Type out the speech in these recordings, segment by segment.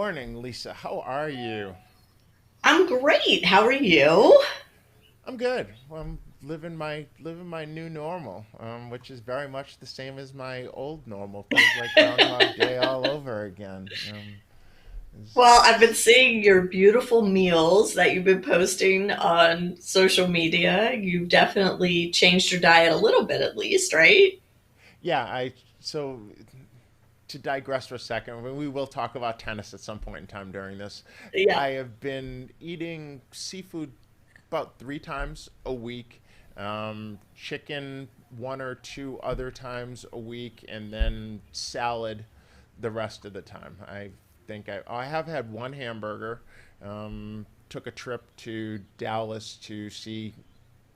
morning, Lisa. How are you? I'm great. How are you? I'm good. Well, I'm living my new normal, which is very much the same as my old normal. Feels like Groundhog Day all over again. Well, I've been It's- seeing your beautiful meals that you've been posting on social media. You've definitely changed your diet a little bit, at least, right? yeah, I so to digress for a second, we will talk about tennis at some point in time during this. Yeah. I have been eating seafood about 3 times a week, chicken one or two other times a week, and then salad the rest of the time. I have had one hamburger. Took a trip to Dallas to see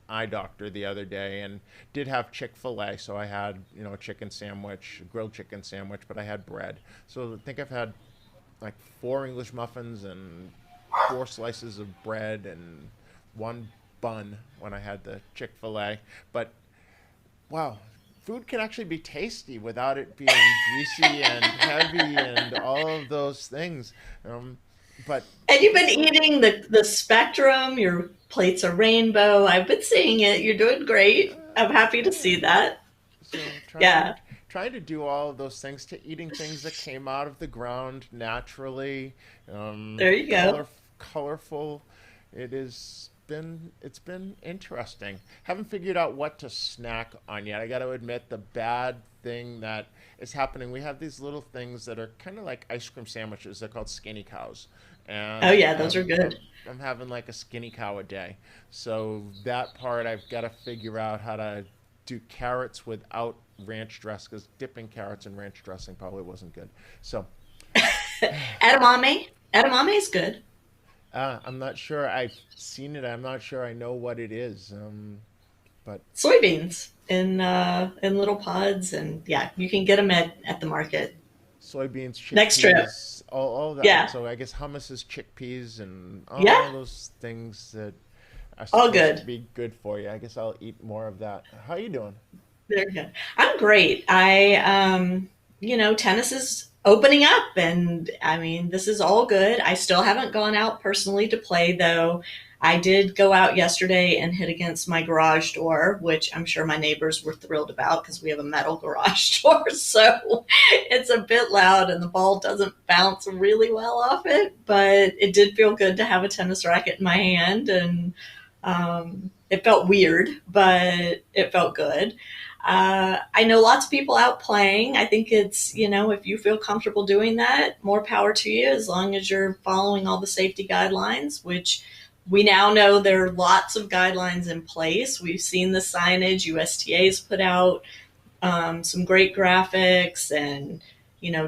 eye doctor the other day and did have Chick-fil-A. So I had, a chicken sandwich, a grilled chicken sandwich, but I had bread. So I think I've had like four English muffins and four slices of bread and one bun when I had the Chick-fil-A. But wow, food can actually be tasty without it being greasy and heavy and all of those things. Um, but And you've been it's a eating the spectrum, your plates are rainbow. I've been seeing it. You're doing great. I'm happy to see yeah. that. So trying Yeah. trying to do all of those things to eating things that came out of the ground naturally, There you go. colorful. It's been interesting. Haven't figured out what to snack on yet. I got to admit the bad thing that is happening. We have these little things that are kind of like ice cream sandwiches. They're called skinny cows, Oh, and yeah, those are good. I'm having like a skinny cow a day. So that part I've got to figure out how to do carrots without ranch dress because dipping carrots in ranch dressing probably wasn't good. So Edamame. Edamame is good. I'm not sure I've seen it. I'm not sure I know what it is. But Soybeans in little pods, and yeah, you can get them at the market. soybeans, Next trip. chickpeas, all that. Yeah. So I guess hummus is chickpeas and Yeah. all those things that are All supposed to good. be good for you. I guess I'll eat more of that. How you doing? They're good. I'm great. Tennis is opening up, and I mean, this is all good. I still haven't gone out personally to play, though. I did go out yesterday and hit against my garage door, which I'm sure my neighbors were thrilled about because we have a metal garage door. So it's a bit loud and the ball doesn't bounce really well off it, but it did feel good to have a tennis racket in my hand. And it felt weird, but it felt good. I know lots of people out playing. I think it's, if you feel comfortable doing that, more power to you as long as you're following all the safety guidelines, which we now know there are lots of guidelines in place. We've seen the signage USTA's put out, some great graphics, and,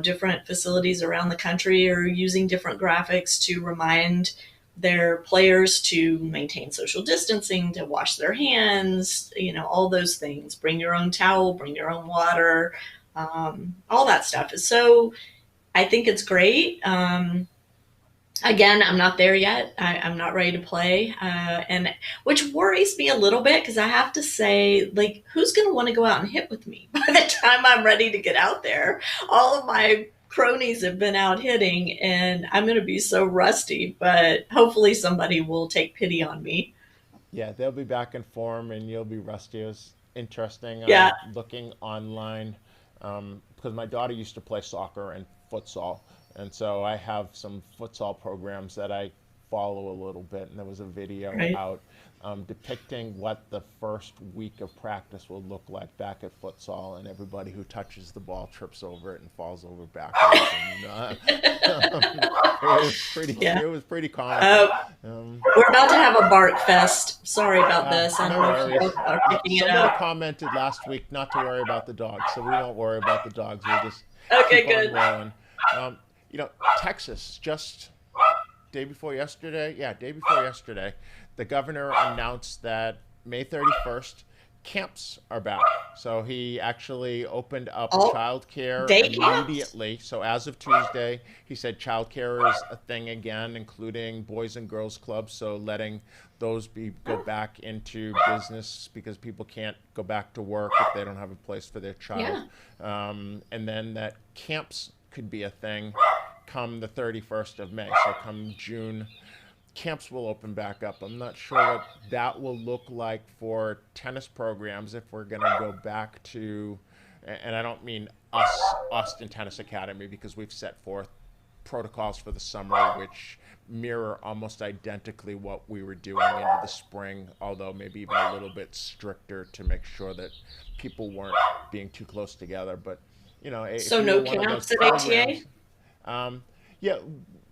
different facilities around the country are using different graphics to remind their players to maintain social distancing, to wash their hands, all those things. Bring your own towel, bring your own water, all that stuff. So I think it's great. Again, I'm not there yet. I'm not ready to play, and which worries me a little bit because I have to say, like, who's going to want to go out and hit with me by the time I'm ready to get out there? All of my cronies have been out hitting, and I'm going to be so rusty. But hopefully, somebody will take pity on me. Yeah, they'll be back in form and you'll be rusty. It was interesting. Yeah. I'm looking online because my daughter used to play soccer and futsal. And so I have some futsal programs that I follow a little bit. And there was a video Right. out depicting what the first week of practice will look like back at futsal. And everybody who touches the ball trips over it and falls over backwards. And Yeah. it was pretty comical. Uh, Um, we're about to have a bark fest. Sorry about this. I no don't know if you worries. are picking it Somebody up. commented last week not to worry about the dogs, so we won't worry about the dogs. We'll just Okay, keep on good. rolling. Texas just day before yesterday. Yeah, day before yesterday, the governor announced that May 31st camps are back. So he actually opened up All childcare day camps. immediately. So as of Tuesday, he said childcare is a thing again, including boys and girls clubs. So letting those be go back into business because people can't go back to work if they don't have a place for their child. Yeah. And then that camps could be a thing come the 31st of May. So come June, camps will open back up. I'm not sure what that will look like for tennis programs if we're going to go back to, and I don't mean us, Austin Tennis Academy, because we've set forth protocols for the summer which mirror almost identically what we were doing into the spring, although maybe even a little bit stricter to make sure that people weren't being too close together. But if So you were no one of those camps at ATA? programs, yeah,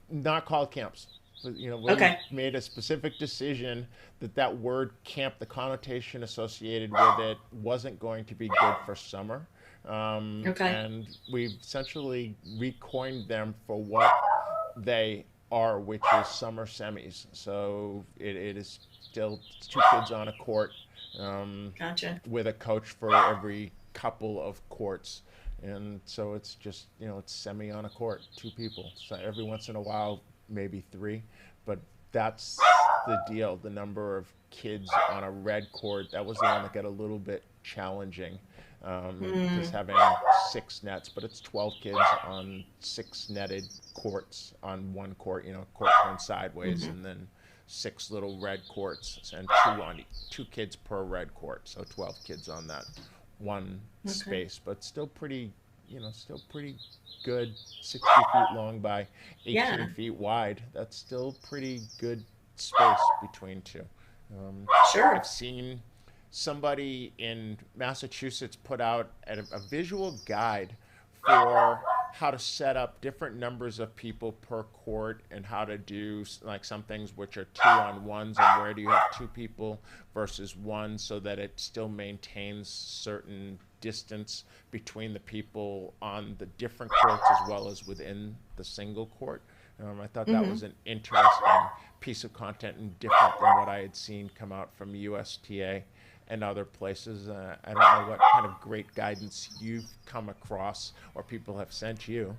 not called camps. So, we Okay. made a specific decision that that word camp, the connotation associated with it, wasn't going to be good for summer. Okay. And we've essentially recoined them for what they are, which is summer semis. So it is still two kids on a court, um, Gotcha. with a coach for every couple of courts. And so it's just, it's semi on a court, two people. So every once in a while, maybe three. But that's the deal. The number of kids on a red court, that was the one that got a little bit challenging, because Mm, having six nets, but it's 12 kids on six netted courts on one court, court turned sideways, hmm. and then six little red courts, and two kids per red court, so 12 kids on that one Okay. space, but still pretty good. 60 feet long by 18 Yeah, feet wide. That's still pretty good space between two. Um, I've sure. seen somebody in Massachusetts put out a visual guide for how to set up different numbers of people per court, and how to do like some things which are two on ones, and where do you have two people versus one, so that it still maintains certain distance between the people on the different courts as well as within the single court. I thought that Hmm. was an interesting piece of content and different than what I had seen come out from USTA and other places. I don't know what kind of great guidance you've come across or people have sent you.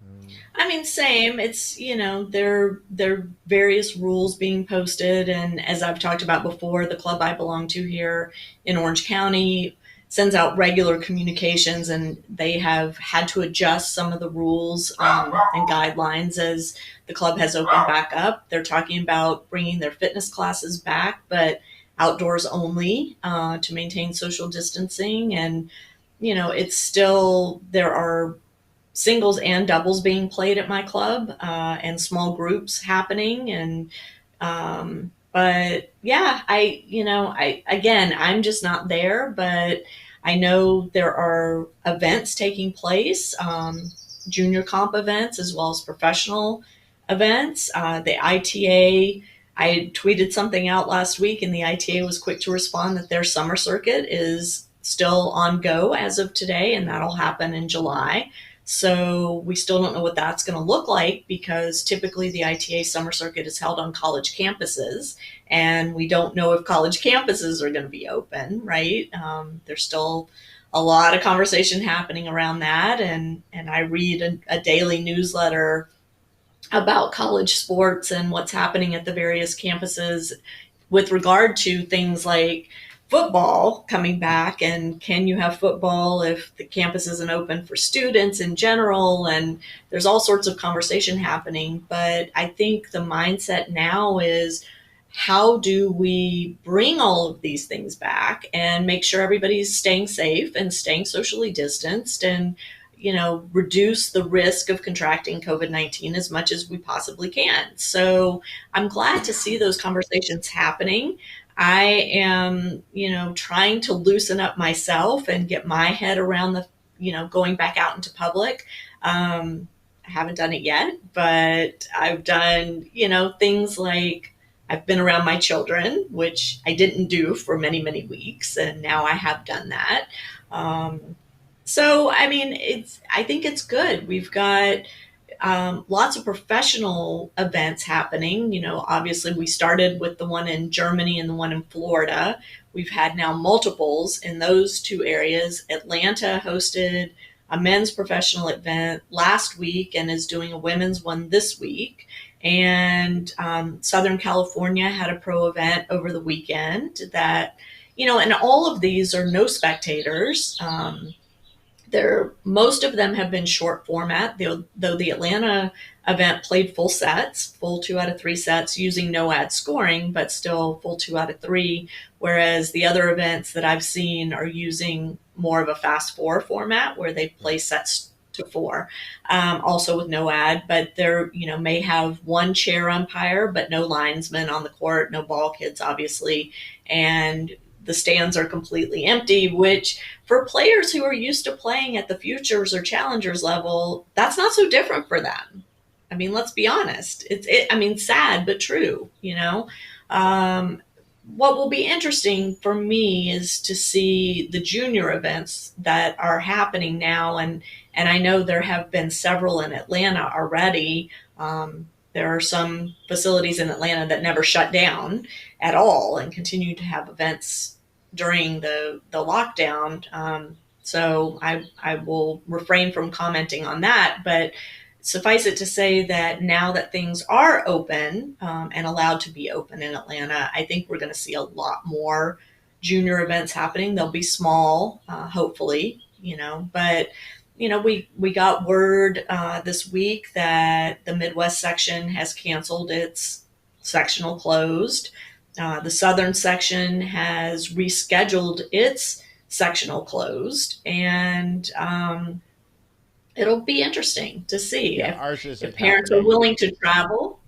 Um, I mean, same. It's, there are various rules being posted, and as I've talked about before, the club I belong to here in Orange County sends out regular communications, and they have had to adjust some of the rules and guidelines as the club has opened back up. They're talking about bringing their fitness classes back, but outdoors only, to maintain social distancing. And it's still, there are singles and doubles being played at my club, and small groups happening. And but yeah, I'm just not there, but I know there are events taking place, junior comp events as well as professional events. The ITA, I tweeted something out last week, and the ITA was quick to respond that their summer circuit is still on go as of today, and that'll happen in July. So we still don't know what that's going to look like, because typically the ITA summer circuit is held on college campuses, and we don't know if college campuses are going to be open, right? There's still a lot of conversation happening around that, and I read a daily newsletter about college sports and what's happening at the various campuses with regard to things like football coming back, and can you have football if the campus isn't open for students in general. And there's all sorts of conversation happening, but I think the mindset now is, how do we bring all of these things back and make sure everybody's staying safe and staying socially distanced, and reduce the risk of contracting COVID-19 as much as we possibly can. So I'm glad to see those conversations happening. I am, trying to loosen up myself and get my head around going back out into public. I haven't done it yet, but I've done, things like I've been around my children, which I didn't do for many, many weeks, and now I have done that. Um, so, I mean, I think it's good. We've got lots of professional events happening. Obviously, we started with the one in Germany and the one in Florida. We've had now multiples in those two areas. Atlanta hosted a men's professional event last week and is doing a women's one this week. And Southern California had a pro event over the weekend that, and all of these are no spectators. Most of them have been short format, though the Atlanta event played full sets, full 2 out of 3 sets using no ad scoring, but still full 2 out of 3. Whereas the other events that I've seen are using more of a fast four format where they play sets to four, also with no ad, but they're, may have one chair umpire, but no linesman on the court, no ball kids, obviously. And the stands are completely empty, which for players who are used to playing at the futures or challengers level, that's not so different for them. I mean, let's be honest. I mean, sad but true. Um, what will be interesting for me is to see the junior events that are happening now, and I know there have been several in Atlanta already. There are some facilities in Atlanta that never shut down at all and continue to have events during the lockdown. So I will refrain from commenting on that, but suffice it to say that now that things are open, and allowed to be open in Atlanta, I think we're going to see a lot more junior events happening. They'll be small, hopefully, but we got word this week that the Midwest section has canceled its sectional closed. The Southern section has rescheduled its sectional closed, and it'll be interesting to see Yeah, if ours if isn't parents are happening. willing to travel.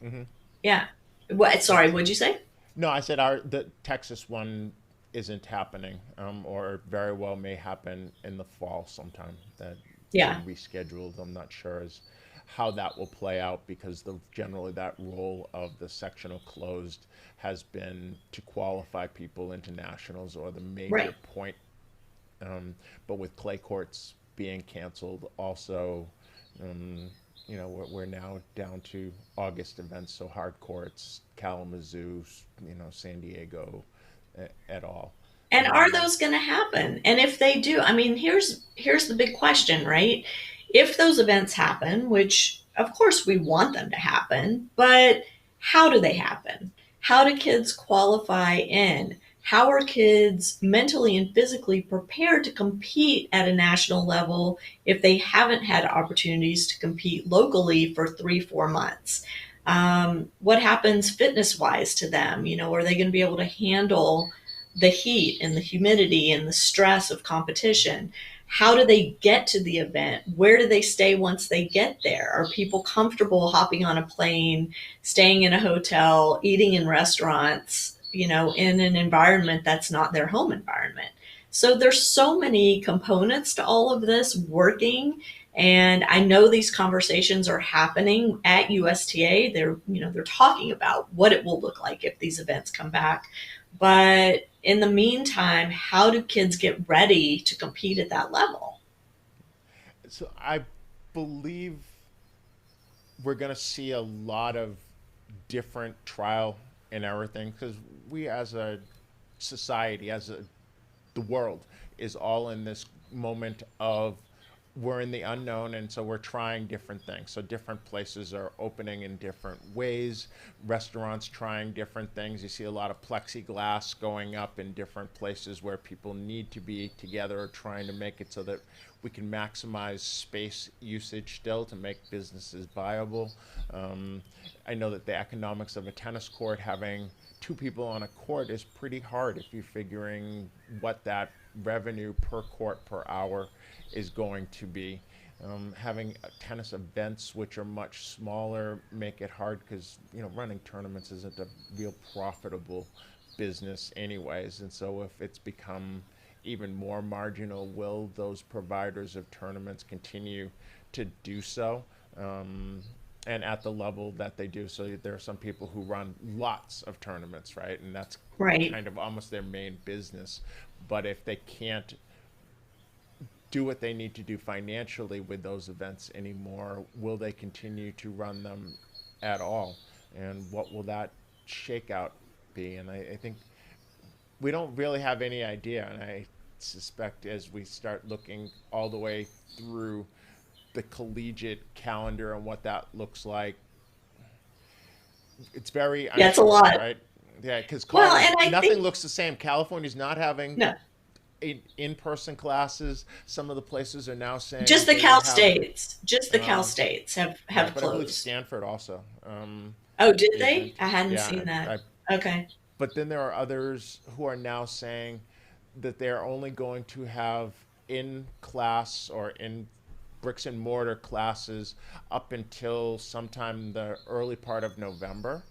Hmm. Yeah. What? Sorry, what'd you say? No, I said the Texas one isn't happening, or very well may happen in the fall sometime. That's Yeah. been rescheduled. I'm not sure as how that will play out because generally that role of the sectional closed has been to qualify people into nationals or the major Right. point. But with clay courts being canceled, also, um, we're now down to August events, so hard courts, Kalamazoo, San Diego, et al. And are Um, those going to happen? And if they do, I mean, here's the big question, right? If those events happen, which of course we want them to happen, but how do they happen? How do kids qualify in? How are kids mentally and physically prepared to compete at a national level if they haven't had opportunities to compete locally for 3, 4 months? What happens fitness wise to them? Are they going to be able to handle the heat and the humidity and the stress of competition? How do they get to the event? Where do they stay once they get there? Are people comfortable hopping on a plane, staying in a hotel, eating in restaurants, in an environment that's not their home environment? So there's so many components to all of this working. And I know these conversations are happening at USTA. They're talking about what it will look like if these events come back. But in the meantime, how do kids get ready to compete at that level? so I believe we're going to see a lot of different trial and error things because we as a society, the world is all in this moment of we're in the unknown, and so we're trying different things. So different places are opening in different ways, restaurants trying different things. You see a lot of plexiglass going up in different places where people need to be together or trying to make it so that we can maximize space usage still to make businesses viable. um, I know that the economics of a tennis court, having two people on a court, is pretty hard if you're figuring what that revenue per court per hour is going to be. Having tennis events, which are much smaller, make it hard because running tournaments isn't a real profitable business, anyways. And so, if it's become even more marginal, will those providers of tournaments continue to do so? And at the level that they do. So there are some people who run lots of tournaments, right? And that's Right. kind of almost their main business. But if they can't do what they need to do financially with those events anymore, will they continue to run them at all? And what will that shakeout be? And I think we don't really have any idea. And I suspect as we start looking all the way through the collegiate calendar and what that looks like, it's very Yeah, it's a unsure, lot. right? Yeah, because Well, college, and I nothing think looks the same. California's not having no. in-person classes. Some of the places are now saying Just the they will Cal have, States. Just the Cal um, States have right, but I believe closed. Stanford also. Oh, did they? Isn't. I hadn't Yeah, seen that. I Okay. but then there are others who are now saying that they're only going to have in class or in bricks and mortar classes up until sometime the early part of November,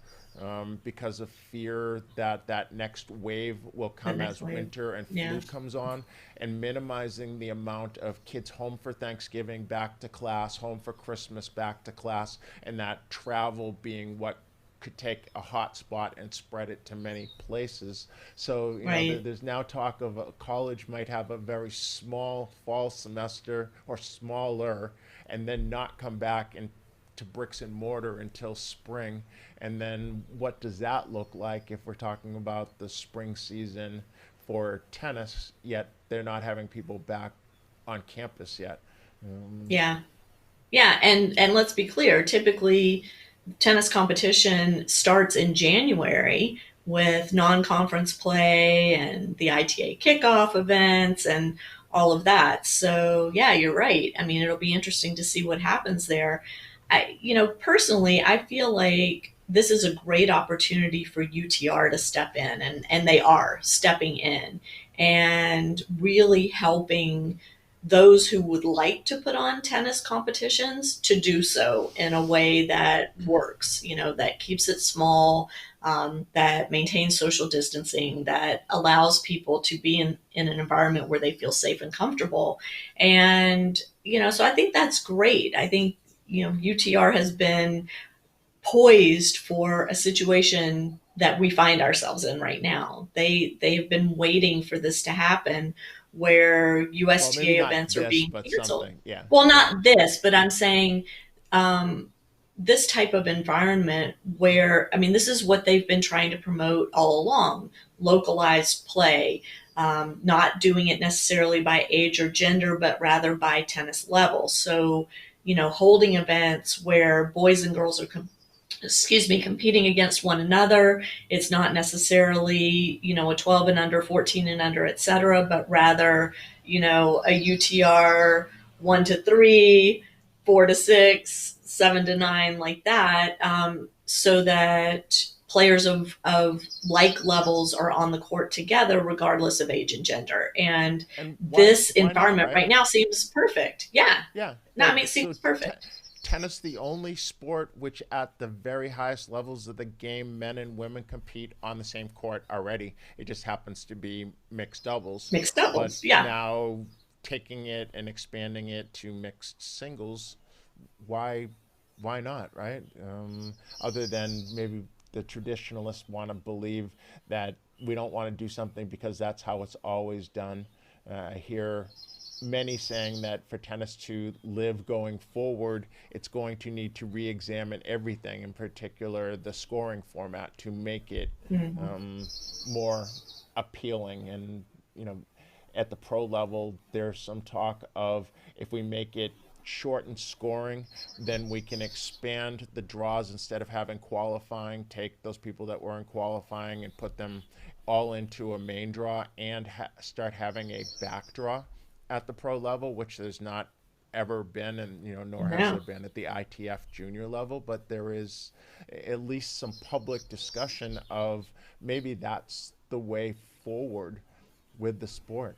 because of fear that that next wave will The come next as wave. winter and Yeah. flu comes on, and minimizing the amount of kids home for Thanksgiving, back to class, home for Christmas, back to class, and that travel being what could take a hot spot and spread it to many places. So, Right. there's now talk of a college might have a very small fall semester or smaller, and then not come back to bricks and mortar until spring. And then what does that look like if we're talking about the spring season for tennis, yet they're not having people back on campus yet? Yeah. Yeah, and let's be clear, typically tennis competition starts in January with non-conference play and the ITA kickoff events and all of that. So, yeah, you're right. I mean, it'll be interesting to see what happens there. Personally, I feel like this is a great opportunity for UTR to step in, and they are stepping in and really helping those who would like to put on tennis competitions to do so in a way that works, that keeps it small, that maintains social distancing, that allows people to be in an environment where they feel safe and comfortable. And, so I think that's great. I think, UTR has been poised for a situation that we find ourselves in right now. They've been waiting for this to happen where Well, maybe USTA not events are this, being but canceled. something. Yeah, Well, yeah. not this, but I'm saying um, this type of environment where, I mean, this is what they've been trying to promote all along: localized play, not doing it necessarily by age or gender, but rather by tennis level. So, holding events where boys and girls are competing against one another. It's not necessarily, a 12 and under, 14 and under, et cetera, but rather, a UTR 1 to 3, 4 to 6, 7 to 9, like that, so that players of like levels are on the court together, regardless of age and gender. And And this why not, environment right? right now seems perfect. Yeah. Yeah, No, I like mean, it so. seems perfect. Tennis, the only sport which, at the very highest levels of the game, men and women compete on the same court already. It just happens to be mixed doubles, Mixed but doubles. Yeah. now taking it and expanding it to mixed singles, why, why not, right? Other than maybe the traditionalists want to believe that we don't want to do something because that's how it's always done. I hear many saying that for tennis to live going forward, it's going to need to re-examine everything, in particular the scoring format, to make it Mhm. um, more appealing. And you know, at the pro level, there's some talk of, if we make it shorten scoring, then we can expand the draws. Instead of having qualifying, take those people that were in qualifying and put them all into a main draw, and start having a back draw at the pro level, which there's not ever been, and nor has No. there been at the ITF junior level. But there is at least some public discussion of maybe that's the way forward with the sport.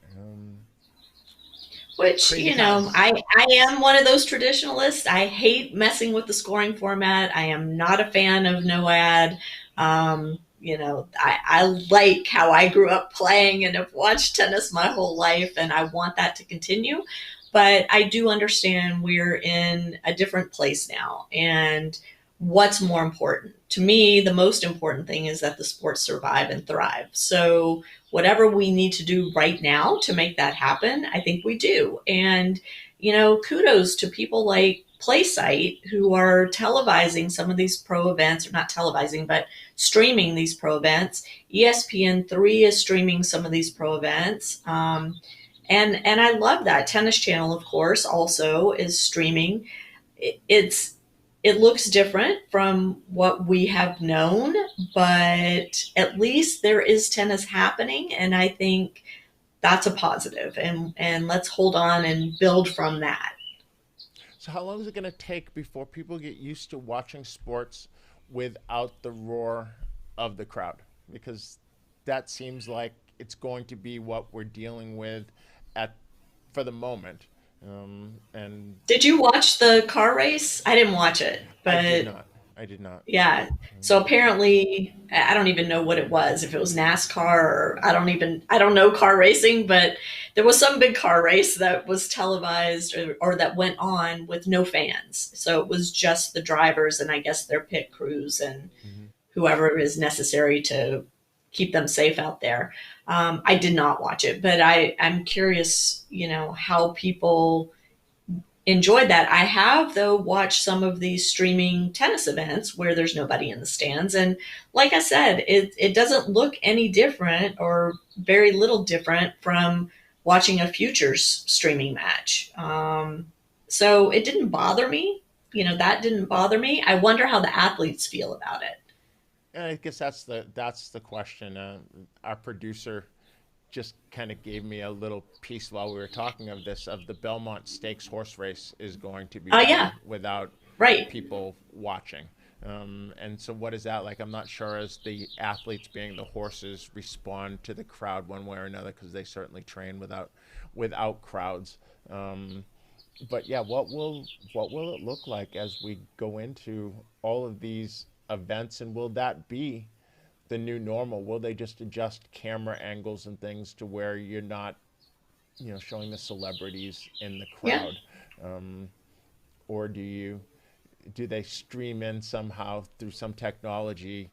Which, Crazy times. I am one of those traditionalists. I hate messing with the scoring format. I am not a fan of no ad. I like how I grew up playing and have watched tennis my whole life, and I want that to continue. But I do understand we're in a different place now. And what's more important? To me, the most important thing is that the sport survive and thrive. So, whatever we need to do right now to make that happen, I think we do. And, kudos to people like Playsight who are televising some of these pro events, or not televising, but streaming these pro events. ESPN3 is streaming some of these pro events. And I love that. Tennis Channel, of course, also is streaming. It's it looks different from what we have known, but at least there is tennis happening, and I think that's a positive, and let's hold on and build from that. So how long is it going to take before people get used to watching sports without the roar of the crowd? Because that seems like it's going to be what we're dealing with at for the moment. And Did you watch the car race? I didn't watch it, I did but not. I did not. yeah. So apparently, I don't even know what it was. If it was NASCAR or I don't know car racing, but there was some big car race that was televised or that went on with no fans. So it was just the drivers and I guess their pit crews and Hmm. whoever is necessary to keep them safe out there. I did not watch it, but I'm curious, how people enjoyed that. I have, though, watched some of these streaming tennis events where there's nobody in the stands. And like I said, it doesn't look any different or very little different from watching a futures streaming match. So it didn't bother me. That didn't bother me. I wonder how the athletes feel about it. And I guess that's the question. Our producer just kind of gave me a little piece while we were talking of this of the Belmont Stakes horse race is going to be Oh, yeah, run without right. people watching. And so what is that like? I'm not sure as the athletes being the horses respond to the crowd one way or another because they certainly train without crowds. Um, but yeah, what will it look like as we go into all of these events, and will that be the new normal? Will they just adjust camera angles and things to where you're not, showing the celebrities in the Yeah. crowd, um, or do they stream in somehow through some technology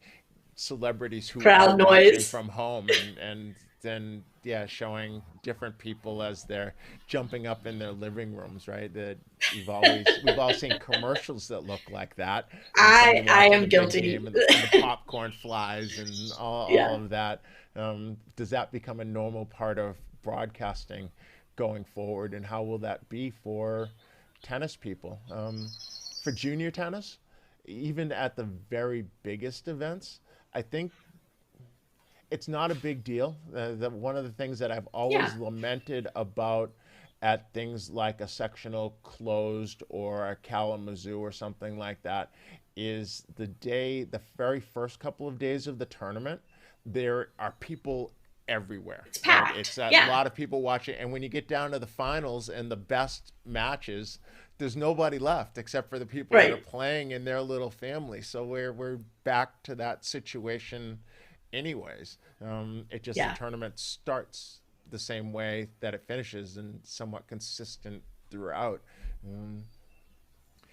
celebrities who are Crowd watching noise. from home, and then yeah, showing different people as they're jumping up in their living rooms, right? That we've all seen commercials that look like that when somebody I watching am a big guilty. game and the popcorn flies and all Yeah. of that. Does that become a normal part of broadcasting going forward, and how will that be for tennis people? For junior tennis, even at the very biggest events, I think it's not a big deal. One of the things that I've Yeah. always lamented about at things like a sectional closed or a Kalamazoo or something like that is the very first couple of days of the tournament, there are people everywhere. It's And packed. it's a Yeah. lot of people watching. And when you get down to the finals and the best matches, there's nobody left except for the people that are Right. playing in their little family. So we're back to that situation anyways. It just the Yeah. tournament starts the same way that it finishes and somewhat consistent throughout. Um,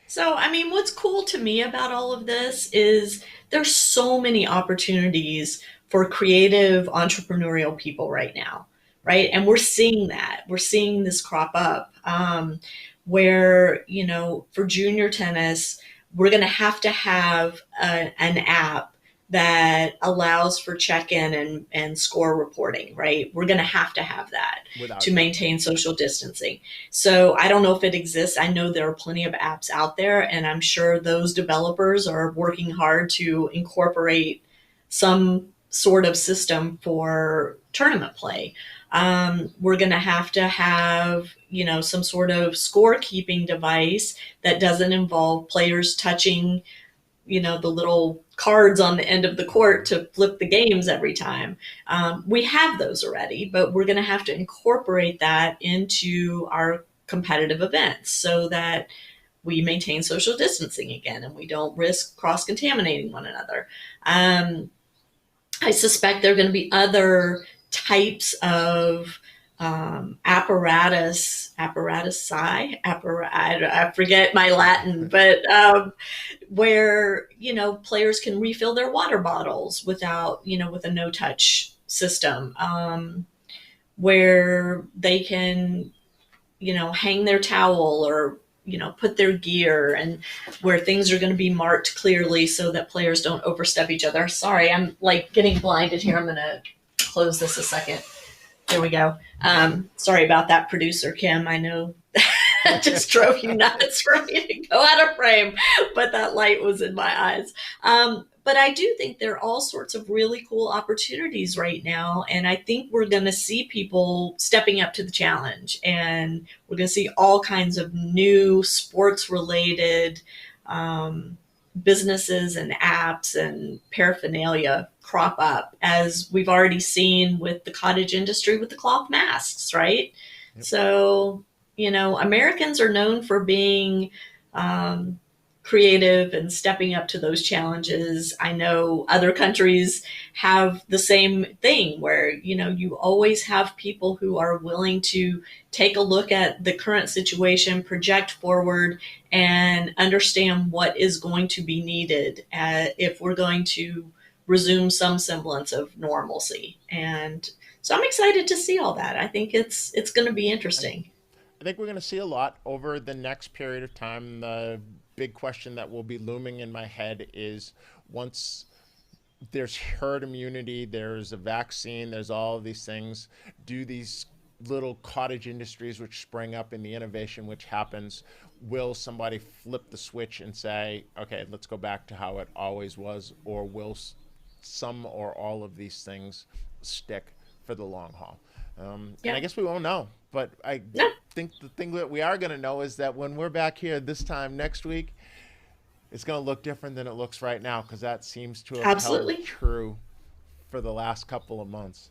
So, I mean, what's cool to me about all of this is there's so many opportunities for creative entrepreneurial people right now, right? And we're seeing that. We're seeing this crop up where, for junior tennis, we're going to have an app that allows for check-in and score reporting, right? We're going to have that Without to doubt. maintain social distancing. So I don't know if it exists. I know there are plenty of apps out there, and I'm sure those developers are working hard to incorporate some sort of system for tournament play. We're going to have, some sort of scorekeeping device that doesn't involve players touching, the little cards on the end of the court to flip the games every time. We have those already, but we're going to have to incorporate that into our competitive events so that we maintain social distancing again and we don't risk cross contaminating one another. Um, I suspect there are going to be other types of I forget my Latin, but where players can refill their water bottles without with a no touch system, where they can hang their towel or put their gear, and where things are going to be marked clearly so that players don't overstep each other. Sorry, I'm like getting blinded here. I'm going to close this a second. There we go. Sorry about that, producer Kim. I know that just drove you nuts for me to go out of frame, but that light was in my eyes. But I do think there are all sorts of really cool opportunities right now. And I think we're going to see people stepping up to the challenge. And we're going to see all kinds of new sports related um, businesses and apps and paraphernalia crop up, as we've already seen with the cottage industry with the cloth masks, right? Yep. So, Americans are known for being um, creative and stepping up to those challenges. I know other countries have the same thing where, you always have people who are willing to take a look at the current situation, project forward, and understand what is going to be needed if we're going to resume some semblance of normalcy. And so I'm excited to see all that. I think it's going to be interesting. I think we're going to see a lot over the next period of time. The big question that will be looming in my head is, once there's herd immunity, there's a vaccine, there's all of these things, do these little cottage industries which spring up in the innovation which happens, will somebody flip the switch and say, okay, let's go back to how it always was, or will some or all of these things stick for the long haul? And I Yeah. guess we won't know, but I No, think the thing that we are going to know is that when we're back here this time next week, it's going to look different than it looks right now, because that seems to have held absolutely. true for the last couple of months.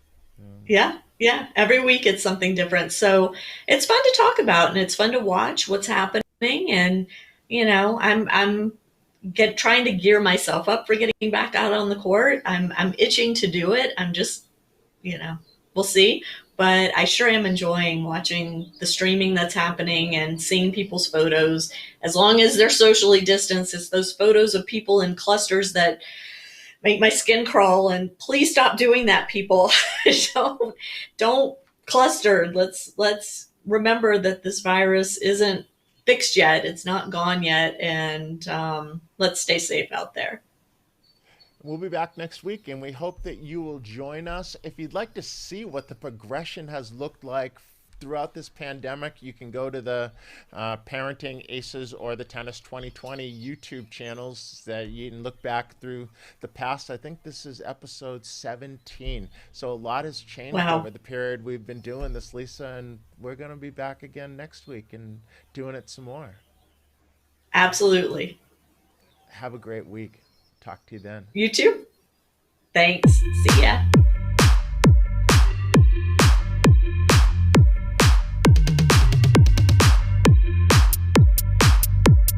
Yeah. Yeah. Every week it's something different. So it's fun to talk about and it's fun to watch what's happening. And, I'm trying to gear myself up for getting back out on the court. I'm itching to do it. I'm just, we'll see. But I sure am enjoying watching the streaming that's happening and seeing people's photos. As long as they're socially distanced, it's those photos of people in clusters that make my skin crawl. And please stop doing that, people. don't cluster. Let's remember that this virus isn't fixed yet. It's not gone yet, and let's stay safe out there. We'll be back next week, and we hope that you will join us. If you'd like to see what the progression has looked like throughout this pandemic, you can go to the Parenting Aces or the Tennis 2020 YouTube channels that you can look back through the past. I think this is episode 17. So a lot has changed Wow, over the period we've been doing this, Lisa, and we're going to be back again next week and doing it some more. absolutely. Have a great week. Talk to you then. You too. Thanks. See ya.